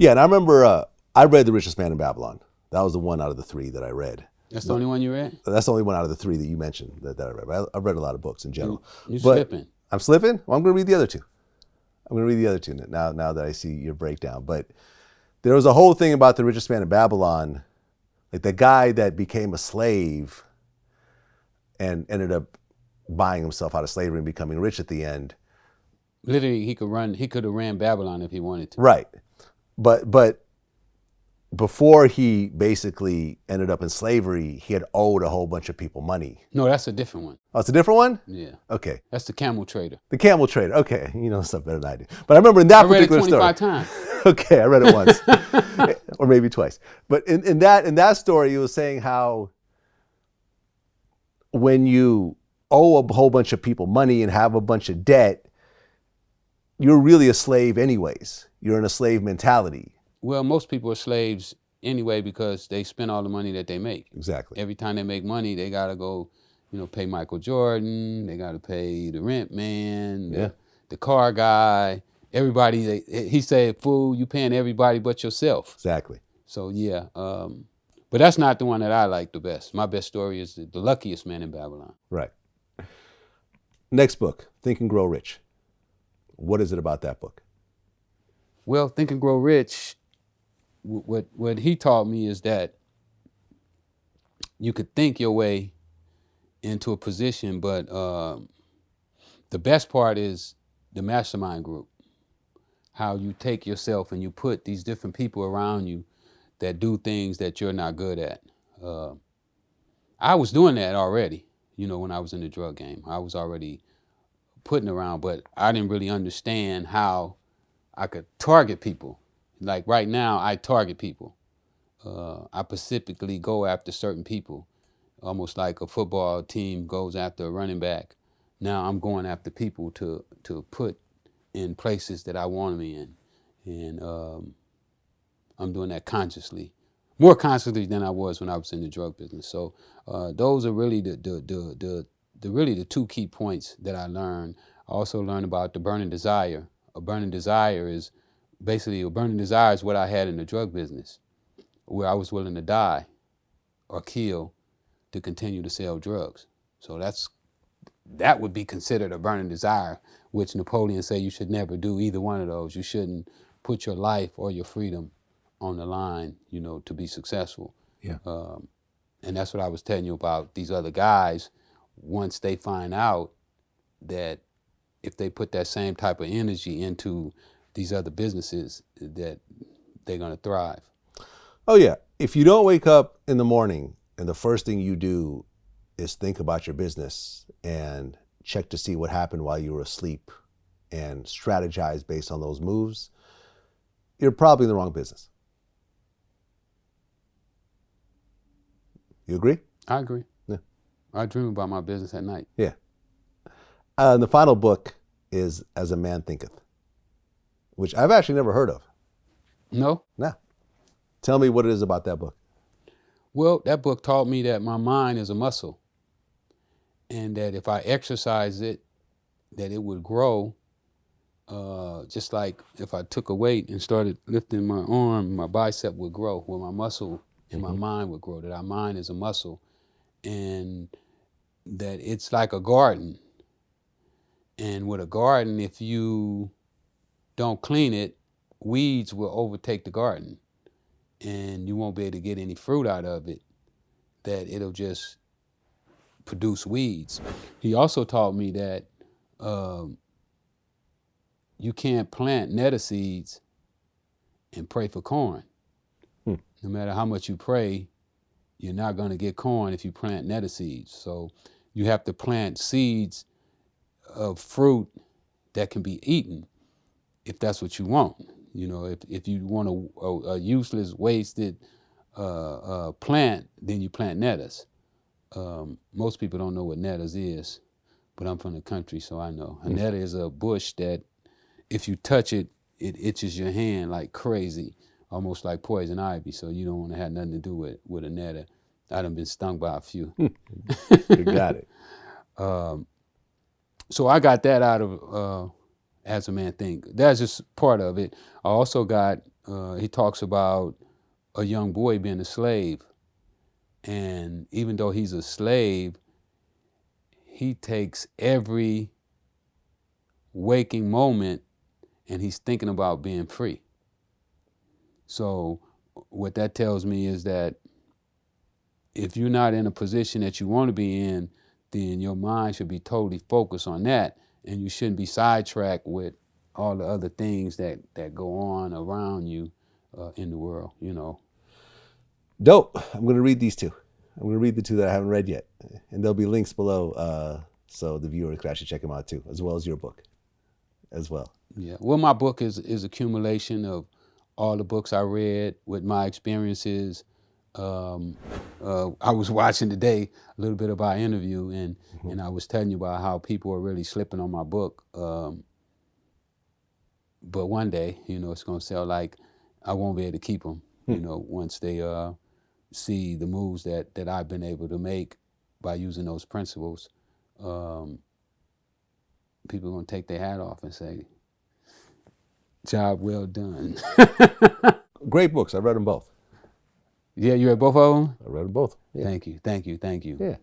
Yeah, and I remember I read The Richest Man in Babylon. That was the one out of the three that I read. That's the only one you read? That's the only one out of the three that you mentioned that I read. I've read a lot of books in general. You're slipping. I'm slipping? Well, I'm going to read the other two. I'm going to read the other two now that I see your breakdown. But there was a whole thing about The Richest Man in Babylon, like the guy that became a slave and ended up buying himself out of slavery and becoming rich at the end. Literally, he could have ran Babylon if he wanted to. Right. But before he basically ended up in slavery, he had owed a whole bunch of people money. No, that's a different one. Oh, it's a different one? Yeah. Okay. That's the camel trader. The camel trader. Okay. You know stuff better than I do. But I remember in that particular story. I read it 25 times. Okay, I read it once. Or maybe twice. But in that story, he was saying how when you owe a whole bunch of people money and have a bunch of debt, you're really a slave anyways. You're in a slave mentality. Well, most people are slaves anyway because they spend all the money that they make. Exactly. Every time they make money, they got to go, pay Michael Jordan. They got to pay the rent man, the car guy, everybody. He said, fool, you paying everybody but yourself. Exactly. So, yeah. But that's not the one that I like the best. My best story is the Luckiest Man in Babylon. Right. Next book, Think and Grow Rich. What is it about that book? Well, Think and Grow Rich, what he taught me is that you could think your way into a position, but the best part is the mastermind group. How you take yourself and you put these different people around you that do things that you're not good at. I was doing that already, when I was in the drug game. I was already putting around, but I didn't really understand how I could target people. Like right now, I target people. I specifically go after certain people, almost like a football team goes after a running back. Now I'm going after people to put in places that I want them in. And I'm doing that consciously, more consciously than I was when I was in the drug business. So those are really the two key points that I learned. I also learned about the burning desire. A burning desire is what I had in the drug business, where I was willing to die or kill to continue to sell drugs. So that would be considered a burning desire, which Napoleon said you should never do either one of those. You shouldn't put your life or your freedom on the line, to be successful. Yeah. And that's what I was telling you about these other guys. Once they find out that if they put that same type of energy into these other businesses, that they're going to thrive. Oh, yeah. If you don't wake up in the morning and the first thing you do is think about your business and check to see what happened while you were asleep and strategize based on those moves, you're probably in the wrong business. You agree? I agree. Yeah. I dream about my business at night. Yeah. And the final book is As a Man Thinketh, which I've actually never heard of. No? No. Tell me what it is about that book. Well, that book taught me that my mind is a muscle, and that if I exercise it, that it would grow. Just like if I took a weight and started lifting my arm, my bicep would grow, where my muscle and my mind would grow, that our mind is a muscle, and that it's like a garden. And with a garden, if you don't clean it, weeds will overtake the garden, and you won't be able to get any fruit out of it, that it'll just produce weeds. He also taught me that you can't plant nettle seeds and pray for corn. No matter how much you pray, you're not going to get corn if you plant nettle seeds. So you have to plant seeds of fruit that can be eaten if that's what you want. If you want a useless, wasted plant, then you plant nettles. Most people don't know what nettles is, but I'm from the country, so I know. A nettle is a bush that if you touch it, it itches your hand like crazy, almost like poison ivy, so you don't want to have nothing to do with a nettle. I done been stung by a few. You got it. So I got that out of As a Man Think. That's just part of it. I also got he talks about a young boy being a slave. And even though he's a slave, he takes every waking moment and he's thinking about being free. So what that tells me is that if you're not in a position that you want to be in, then your mind should be totally focused on that, and you shouldn't be sidetracked with all the other things that go on around you in the world, you know. Dope. I'm going to read these two. I'm going to read the two that I haven't read yet. And there'll be links below so the viewer can actually check them out too, as well as your book as well. Yeah. Well, my book is accumulation of all the books I read with my experiences. I was watching today a little bit of our interview, and I was telling you about how people are really slipping on my book. But one day, you know, it's going to sell like I won't be able to keep them, you know, once they see the moves that I've been able to make by using those principles. People are going to take their hat off and say, job well done. Great books. I read them both. Yeah, you read both of them? I read them both. Yeah. Thank you. Yeah.